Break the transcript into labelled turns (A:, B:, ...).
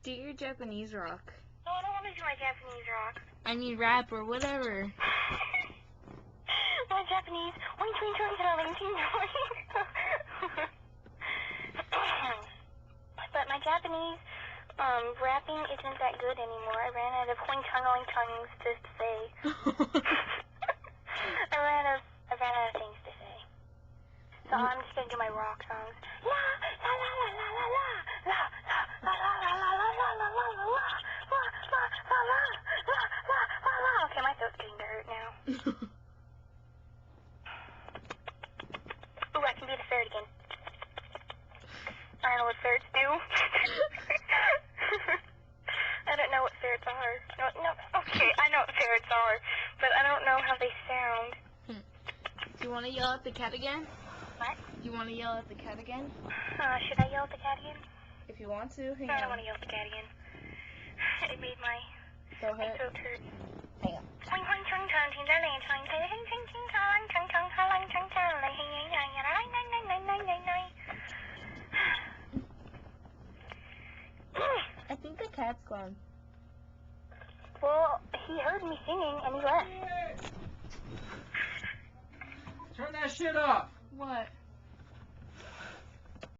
A: Do your Japanese rock.
B: No, I don't want to do my Japanese rock.
A: I mean rap or whatever.
B: My Japanese. But my Japanese rapping isn't that good anymore. I ran out of tongues to say. I ran out of things to say. So I'm just gonna do my rock songs. La la la la la la la la la la la la la la la la la la la la. Okay, my throat's getting to hurt now. Ooh, I can be the ferret again. I don't know what ferrets do. I don't know what ferrets are. No. Okay, I know what ferrets are, but I don't know how they sound.
A: Do you want to yell at the cat again?
B: What?
A: You want to yell at the cat again?
B: Should I yell at the cat again?
A: If you want to, hang
B: No,
A: on.
B: I don't want to yell at the cat again. It made my
A: Go ahead.
B: throat hurt.
A: Hang on. I think the cat's gone.
B: Well, he heard me singing and he left.
C: Turn that shit off!
A: What?